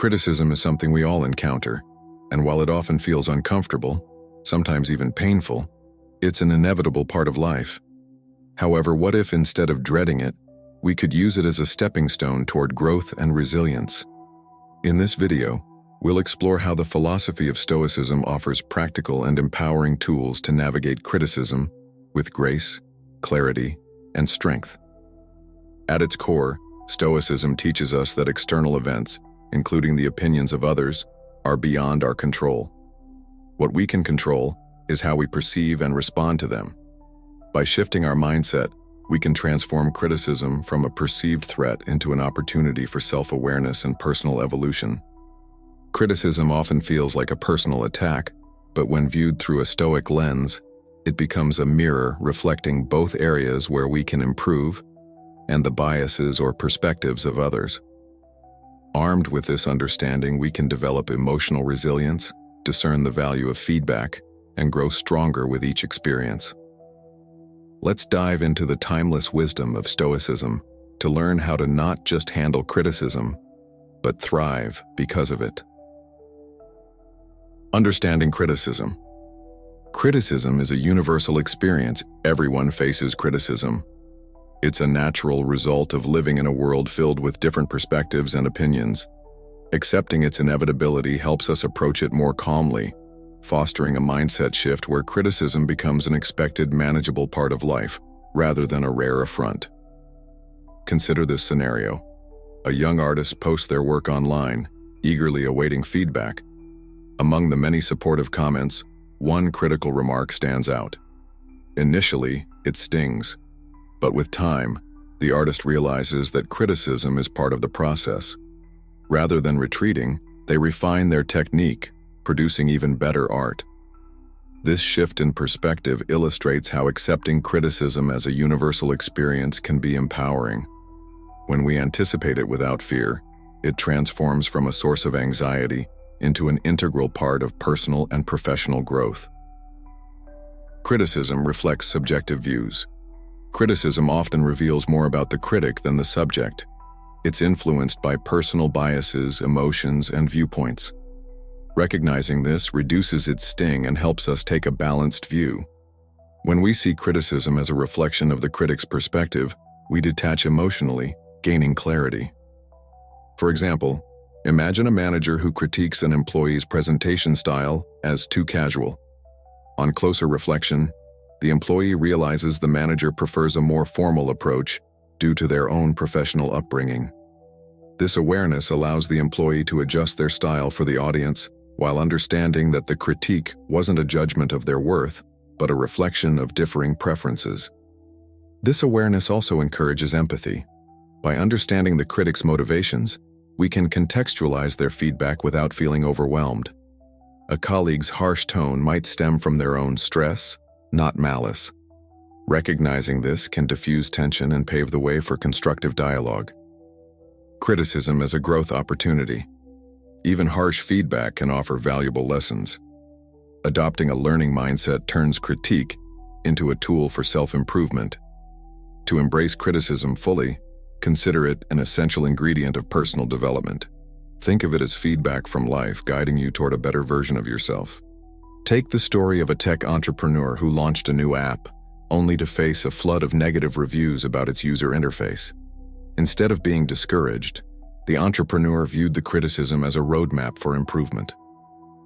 Criticism is something we all encounter, and while it often feels uncomfortable, sometimes even painful, it's an inevitable part of life. However, what if instead of dreading it, we could use it as a stepping stone toward growth and resilience? In this video, we'll explore how the philosophy of Stoicism offers practical and empowering tools to navigate criticism with grace, clarity, and strength. At its core, Stoicism teaches us that external events, including the opinions of others, are beyond our control. What we can control is how we perceive and respond to them. By shifting our mindset, we can transform criticism from a perceived threat into an opportunity for self-awareness and personal evolution. Criticism often feels like a personal attack, but when viewed through a Stoic lens, it becomes a mirror reflecting both areas where we can improve and the biases or perspectives of others. Armed with this understanding, we can develop emotional resilience, discern the value of feedback, and grow stronger with each experience. Let's dive into the timeless wisdom of Stoicism to learn how to not just handle criticism, but thrive because of it. Understanding criticism. Criticism is a universal experience. Everyone faces criticism. It's a natural result of living in a world filled with different perspectives and opinions. Accepting its inevitability helps us approach it more calmly, fostering a mindset shift where criticism becomes an expected, manageable part of life, rather than a rare affront. Consider this scenario. A young artist posts their work online, eagerly awaiting feedback. Among the many supportive comments, one critical remark stands out. Initially, it stings, but with time, the artist realizes that criticism is part of the process. Rather than retreating, they refine their technique, producing even better art. This shift in perspective illustrates how accepting criticism as a universal experience can be empowering. When we anticipate it without fear, it transforms from a source of anxiety into an integral part of personal and professional growth. Criticism reflects subjective views. Criticism often reveals more about the critic than the subject. It's influenced by personal biases, emotions, and viewpoints. Recognizing this reduces its sting and helps us take a balanced view. When we see criticism as a reflection of the critic's perspective, we detach emotionally, gaining clarity. For example, imagine a manager who critiques an employee's presentation style as too casual. On closer reflection, the employee realizes the manager prefers a more formal approach due to their own professional upbringing. This awareness allows the employee to adjust their style for the audience, while understanding that the critique wasn't a judgment of their worth, but a reflection of differing preferences. This awareness also encourages empathy. By understanding the critic's motivations, we can contextualize their feedback without feeling overwhelmed. A colleague's harsh tone might stem from their own stress, not malice. Recognizing this can diffuse tension and pave the way for constructive dialogue. Criticism as a growth opportunity. Even harsh feedback can offer valuable lessons. Adopting a learning mindset turns critique into a tool for self-improvement. To embrace criticism fully, consider it an essential ingredient of personal development. Think of it as feedback from life guiding you toward a better version of yourself. Take the story of a tech entrepreneur who launched a new app, only to face a flood of negative reviews about its user interface. Instead of being discouraged, the entrepreneur viewed the criticism as a roadmap for improvement.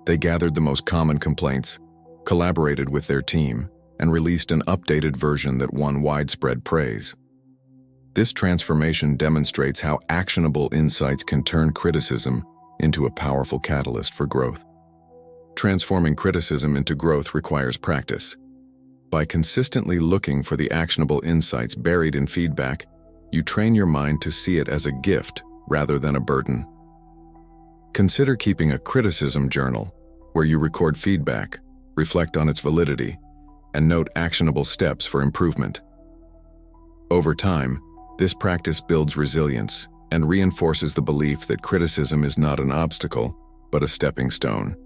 They gathered the most common complaints, collaborated with their team, and released an updated version that won widespread praise. This transformation demonstrates how actionable insights can turn criticism into a powerful catalyst for growth. Transforming criticism into growth requires practice. By consistently looking for the actionable insights buried in feedback, you train your mind to see it as a gift rather than a burden. Consider keeping a criticism journal where you record feedback, reflect on its validity, and note actionable steps for improvement. Over time, this practice builds resilience and reinforces the belief that criticism is not an obstacle, but a stepping stone.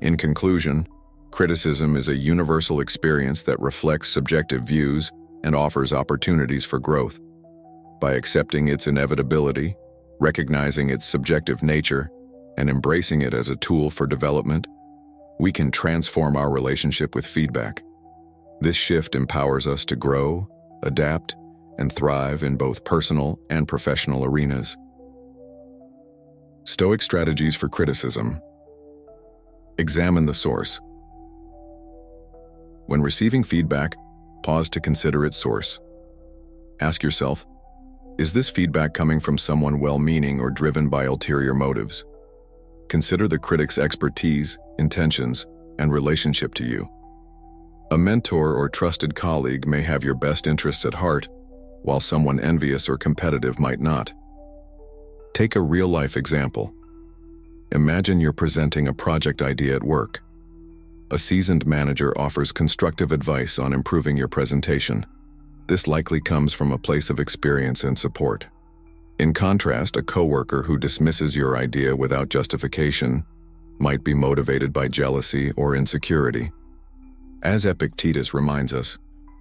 In conclusion, criticism is a universal experience that reflects subjective views and offers opportunities for growth. By accepting its inevitability, recognizing its subjective nature, and embracing it as a tool for development, we can transform our relationship with feedback. This shift empowers us to grow, adapt, and thrive in both personal and professional arenas. Stoic strategies for criticism. Examine the source. When receiving feedback, pause to consider its source. Ask yourself, is this feedback coming from someone well-meaning or driven by ulterior motives? Consider the critic's expertise, intentions, and relationship to you. A mentor or trusted colleague may have your best interests at heart, while someone envious or competitive might not. Take a real-life example. Imagine you're presenting a project idea at work. A seasoned manager offers constructive advice on improving your presentation. This likely comes from a place of experience and support. In contrast, a coworker who dismisses your idea without justification might be motivated by jealousy or insecurity. As Epictetus reminds us,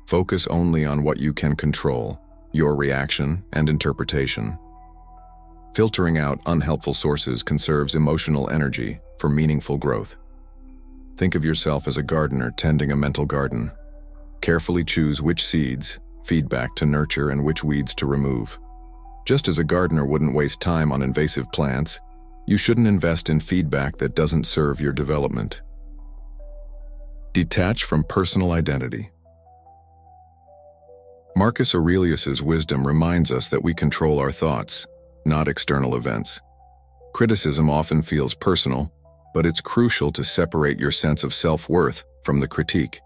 focus only on what you can control, your reaction and interpretation. Filtering out unhelpful sources conserves emotional energy for meaningful growth. Think of yourself as a gardener tending a mental garden. Carefully choose which seeds, feedback to nurture and which weeds to remove. Just as a gardener wouldn't waste time on invasive plants, you shouldn't invest in feedback that doesn't serve your development. Detach from personal identity. Marcus Aurelius's wisdom reminds us that we control our thoughts, not external events. Criticism often feels personal, but it's crucial to separate your sense of self-worth from the critique.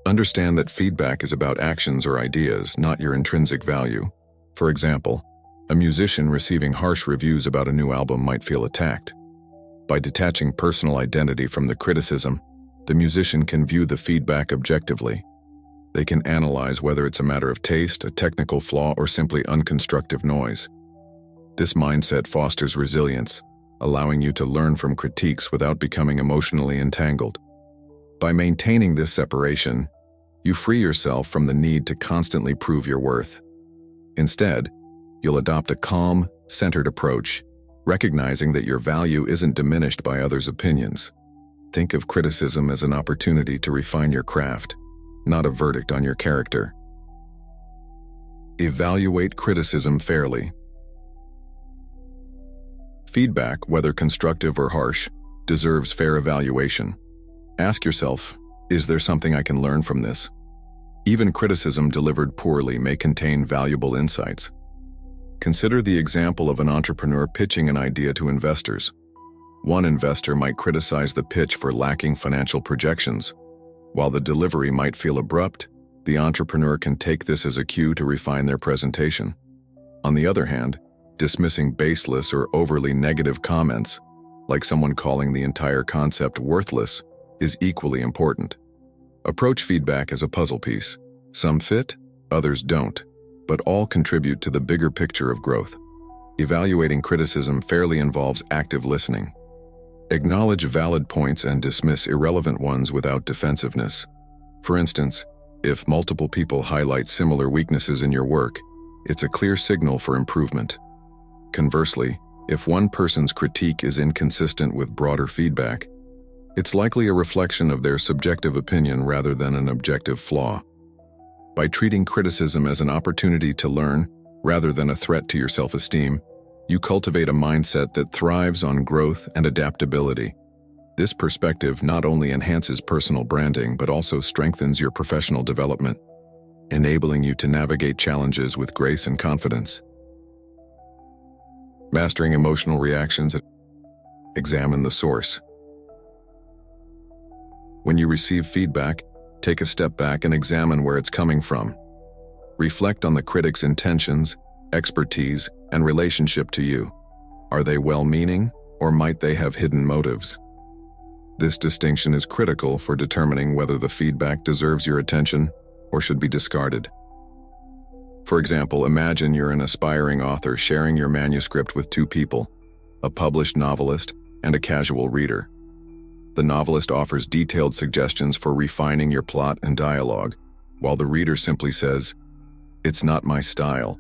Understand that feedback is about actions or ideas, not your intrinsic value. For example, a musician receiving harsh reviews about a new album might feel attacked. By detaching personal identity from the criticism, the musician can view the feedback objectively. They can analyze whether it's a matter of taste, a technical flaw, or simply unconstructive noise. This mindset fosters resilience, allowing you to learn from critiques without becoming emotionally entangled. By maintaining this separation, you free yourself from the need to constantly prove your worth. Instead, you'll adopt a calm, centered approach, recognizing that your value isn't diminished by others' opinions. Think of criticism as an opportunity to refine your craft, not a verdict on your character. Evaluate criticism fairly. Feedback, whether constructive or harsh, deserves fair evaluation. Ask yourself, is there something I can learn from this? Even criticism delivered poorly may contain valuable insights. Consider the example of an entrepreneur pitching an idea to investors. One investor might criticize the pitch for lacking financial projections. While the delivery might feel abrupt, the entrepreneur can take this as a cue to refine their presentation. On the other hand, dismissing baseless or overly negative comments, like someone calling the entire concept worthless, is equally important. Approach feedback as a puzzle piece. Some fit, others don't, but all contribute to the bigger picture of growth. Evaluating criticism fairly involves active listening. Acknowledge valid points and dismiss irrelevant ones without defensiveness. For instance, if multiple people highlight similar weaknesses in your work, it's a clear signal for improvement. Conversely, if one person's critique is inconsistent with broader feedback, it's likely a reflection of their subjective opinion rather than an objective flaw. By treating criticism as an opportunity to learn, rather than a threat to your self-esteem, you cultivate a mindset that thrives on growth and adaptability. This perspective not only enhances personal branding but also strengthens your professional development, enabling you to navigate challenges with grace and confidence. Mastering emotional reactions. Examine the source. When you receive feedback, take a step back and examine where it's coming from. Reflect on the critic's intentions, expertise, and relationship to you. Are they well-meaning, or might they have hidden motives? This distinction is critical for determining whether the feedback deserves your attention or should be discarded. For example, imagine you're an aspiring author sharing your manuscript with two people, a published novelist and a casual reader. The novelist offers detailed suggestions for refining your plot and dialogue, while the reader simply says, "It's not my style."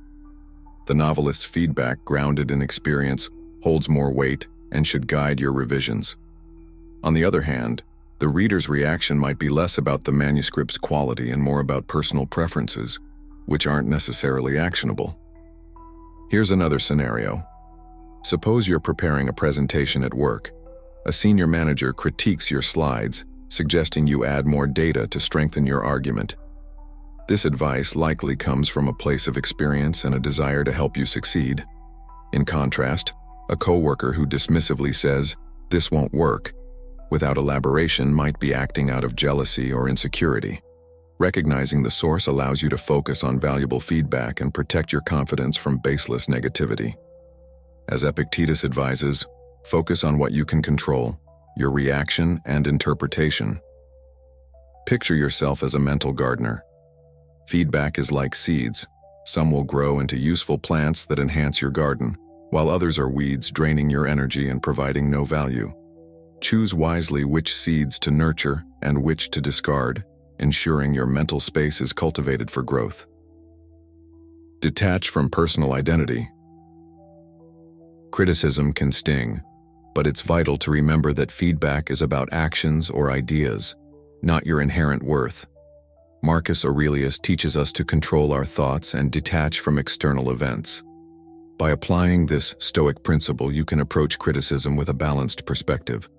The novelist's feedback, grounded in experience, holds more weight and should guide your revisions. On the other hand, the reader's reaction might be less about the manuscript's quality and more about personal preferences, which aren't necessarily actionable. Here's another scenario. Suppose you're preparing a presentation at work. A senior manager critiques your slides, suggesting you add more data to strengthen your argument. This advice likely comes from a place of experience and a desire to help you succeed. In contrast, a coworker who dismissively says, "This won't work," without elaboration might be acting out of jealousy or insecurity. Recognizing the source allows you to focus on valuable feedback and protect your confidence from baseless negativity. As Epictetus advises, focus on what you can control, your reaction and interpretation. Picture yourself as a mental gardener. Feedback is like seeds. Some will grow into useful plants that enhance your garden, while others are weeds draining your energy and providing no value. Choose wisely which seeds to nurture and which to discard, ensuring your mental space is cultivated for growth. Detach from personal identity. Criticism can sting, but it's vital to remember that feedback is about actions or ideas, not your inherent worth. Marcus Aurelius teaches us to control our thoughts and detach from external events. By applying this Stoic principle, you can approach criticism with a balanced perspective.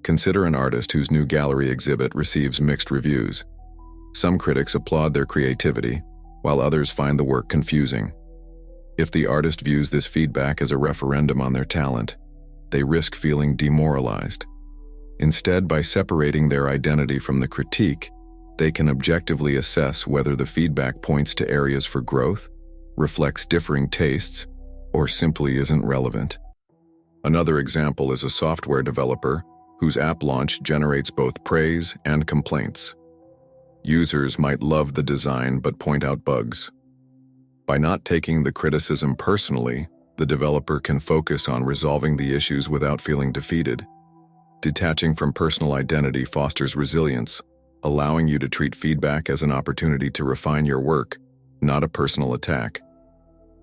Consider an artist whose new gallery exhibit receives mixed reviews. Some critics applaud their creativity, while others find the work confusing. If the artist views this feedback as a referendum on their talent, they risk feeling demoralized. Instead, by separating their identity from the critique, they can objectively assess whether the feedback points to areas for growth, reflects differing tastes, or simply isn't relevant. Another example is a software developer whose app launch generates both praise and complaints. Users might love the design but point out bugs. By not taking the criticism personally, the developer can focus on resolving the issues without feeling defeated. Detaching from personal identity fosters resilience, allowing you to treat feedback as an opportunity to refine your work, not a personal attack.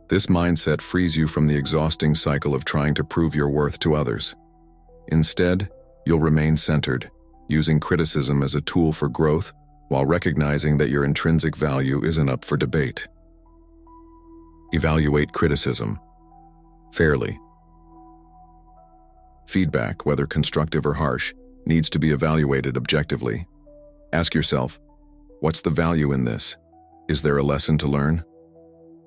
This mindset frees you from the exhausting cycle of trying to prove your worth to others. Instead, you'll remain centered, using criticism as a tool for growth while recognizing that your intrinsic value isn't up for debate. Evaluate criticism fairly. Feedback, whether constructive or harsh, needs to be evaluated objectively. Ask yourself, what's the value in this? Is there a lesson to learn?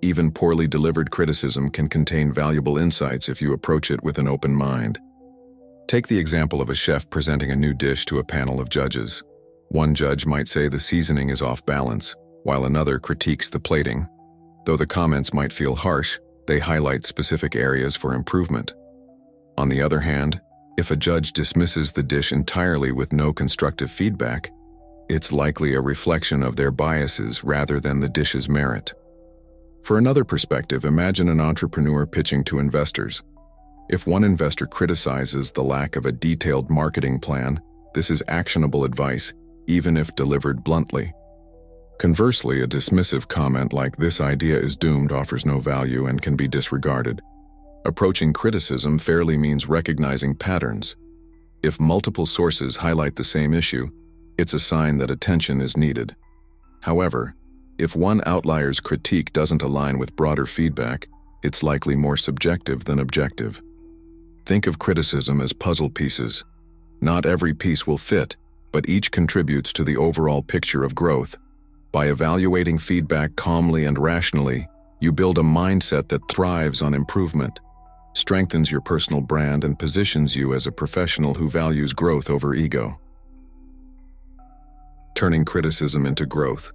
Even poorly delivered criticism can contain valuable insights if you approach it with an open mind. Take the example of a chef presenting a new dish to a panel of judges. One judge might say the seasoning is off balance, while another critiques the plating. Though the comments might feel harsh, they highlight specific areas for improvement. On the other hand, if a judge dismisses the dish entirely with no constructive feedback, it's likely a reflection of their biases rather than the dish's merit. For another perspective, imagine an entrepreneur pitching to investors. If one investor criticizes the lack of a detailed marketing plan, this is actionable advice, even if delivered bluntly. Conversely, a dismissive comment like "this idea is doomed" offers no value and can be disregarded. Approaching criticism fairly means recognizing patterns. If multiple sources highlight the same issue, it's a sign that attention is needed. However, if one outlier's critique doesn't align with broader feedback, it's likely more subjective than objective. Think of criticism as puzzle pieces. Not every piece will fit, but each contributes to the overall picture of growth. By evaluating feedback calmly and rationally, you build a mindset that thrives on improvement, strengthens your personal brand, and positions you as a professional who values growth over ego. Turning criticism into growth.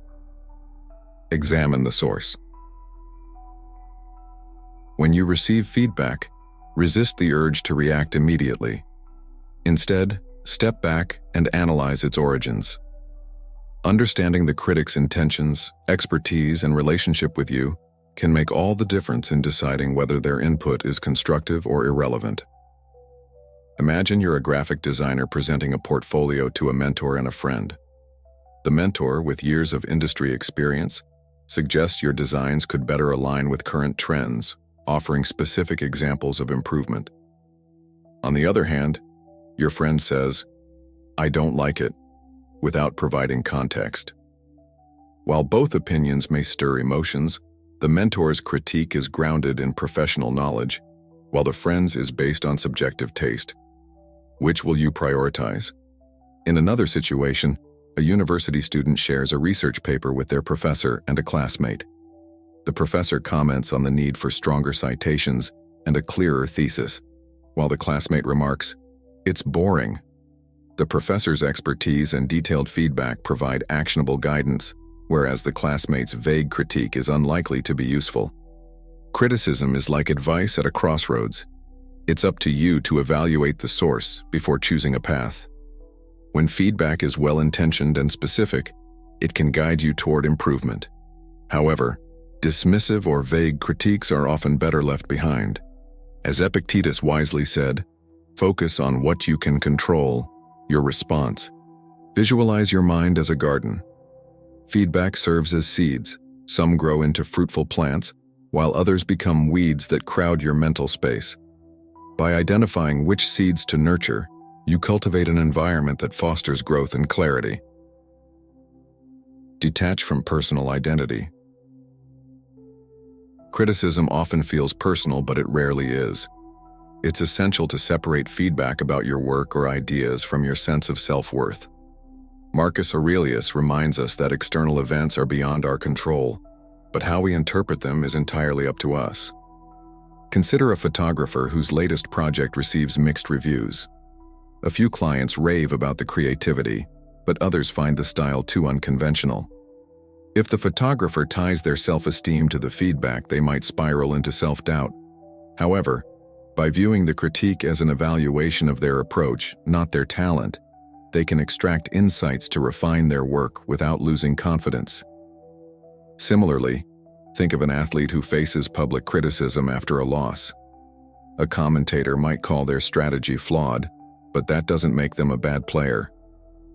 Examine the source. When you receive feedback, resist the urge to react immediately. Instead, step back and analyze its origins. Understanding the critic's intentions, expertise, and relationship with you can make all the difference in deciding whether their input is constructive or irrelevant. Imagine you're a graphic designer presenting a portfolio to a mentor and a friend. The mentor, with years of industry experience, suggests your designs could better align with current trends, offering specific examples of improvement. On the other hand, your friend says, "I don't like it," without providing context. While both opinions may stir emotions, the mentor's critique is grounded in professional knowledge, while the friend's is based on subjective taste. Which will you prioritize? In another situation, a university student shares a research paper with their professor and a classmate. The professor comments on the need for stronger citations and a clearer thesis, while the classmate remarks, "It's boring." The professor's expertise and detailed feedback provide actionable guidance, whereas the classmate's vague critique is unlikely to be useful. Criticism is like advice at a crossroads. It's up to you to evaluate the source before choosing a path. When feedback is well-intentioned and specific, it can guide you toward improvement. However, dismissive or vague critiques are often better left behind. As Epictetus wisely said, "Focus on what you can control, your response. Visualize your mind as a garden." Feedback serves as seeds. Some grow into fruitful plants, while others become weeds that crowd your mental space. By identifying which seeds to nurture, you cultivate an environment that fosters growth and clarity. Detach from personal identity. Criticism often feels personal, but it rarely is. It's essential to separate feedback about your work or ideas from your sense of self-worth. Marcus Aurelius reminds us that external events are beyond our control, but how we interpret them is entirely up to us. Consider a photographer whose latest project receives mixed reviews. A few clients rave about the creativity, but others find the style too unconventional. If the photographer ties their self-esteem to the feedback, they might spiral into self-doubt. However, by viewing the critique as an evaluation of their approach, not their talent, they can extract insights to refine their work without losing confidence. Similarly, think of an athlete who faces public criticism after a loss. A commentator might call their strategy flawed, but that doesn't make them a bad player.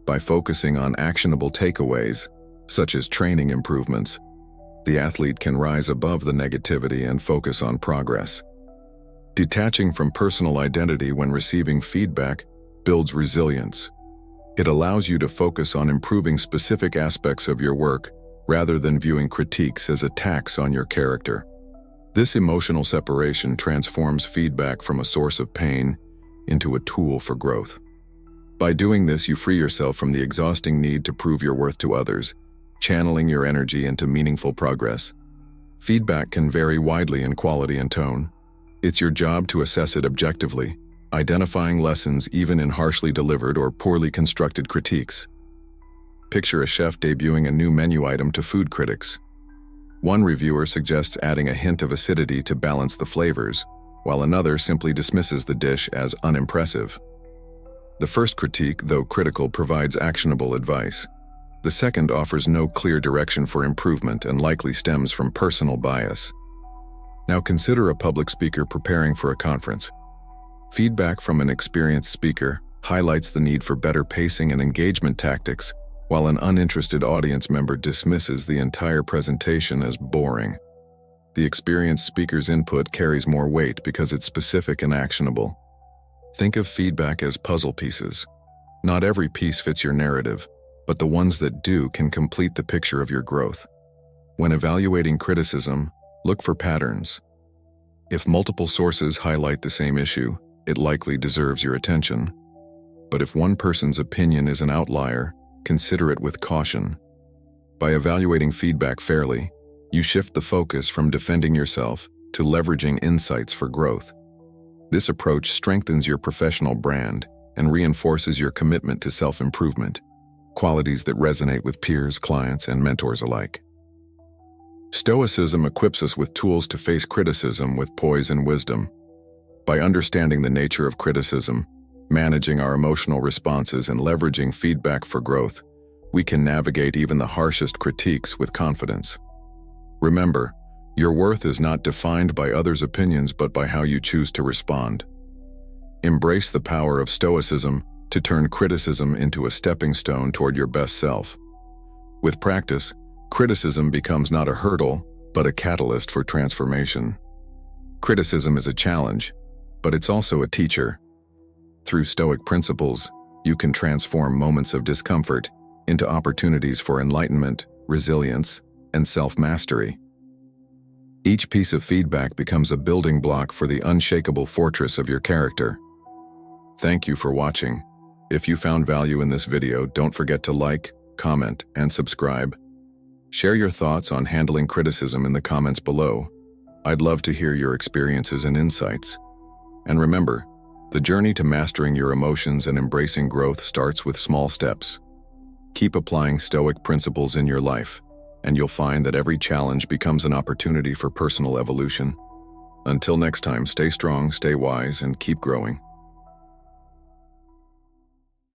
By focusing on actionable takeaways, such as training improvements, the athlete can rise above the negativity and focus on progress. Detaching from personal identity when receiving feedback builds resilience. It allows you to focus on improving specific aspects of your work rather than viewing critiques as attacks on your character. This emotional separation transforms feedback from a source of pain into a tool for growth. By doing this, you free yourself from the exhausting need to prove your worth to others, channeling your energy into meaningful progress. Feedback can vary widely in quality and tone. It's your job to assess it objectively, identifying lessons even in harshly delivered or poorly constructed critiques. Picture a chef debuting a new menu item to food critics. One reviewer suggests adding a hint of acidity to balance the flavors, while another simply dismisses the dish as unimpressive. The first critique, though critical, provides actionable advice. The second offers no clear direction for improvement and likely stems from personal bias. Now consider a public speaker preparing for a conference. Feedback from an experienced speaker highlights the need for better pacing and engagement tactics, while an uninterested audience member dismisses the entire presentation as boring. The experienced speaker's input carries more weight because it's specific and actionable. Think of feedback as puzzle pieces. Not every piece fits your narrative, but the ones that do can complete the picture of your growth. When evaluating criticism, look for patterns. If multiple sources highlight the same issue, it likely deserves your attention. But if one person's opinion is an outlier, consider it with caution. By evaluating feedback fairly, you shift the focus from defending yourself to leveraging insights for growth. This approach strengthens your professional brand and reinforces your commitment to self-improvement, qualities that resonate with peers, clients, and mentors alike. Stoicism equips us with tools to face criticism with poise and wisdom. By understanding the nature of criticism, managing our emotional responses, and leveraging feedback for growth, we can navigate even the harshest critiques with confidence. Remember, your worth is not defined by others' opinions but by how you choose to respond. Embrace the power of Stoicism to turn criticism into a stepping stone toward your best self. With practice, criticism becomes not a hurdle, but a catalyst for transformation. Criticism is a challenge, but it's also a teacher. Through Stoic principles, you can transform moments of discomfort into opportunities for enlightenment, resilience, and self-mastery. Each piece of feedback becomes a building block for the unshakable fortress of your character. Thank you for watching. If you found value in this video, don't forget to like, comment, and subscribe. Share your thoughts on handling criticism in the comments below. I'd love to hear your experiences and insights. And remember, the journey to mastering your emotions and embracing growth starts with small steps. Keep applying Stoic principles in your life, and you'll find that every challenge becomes an opportunity for personal evolution. Until next time, stay strong, stay wise, and keep growing.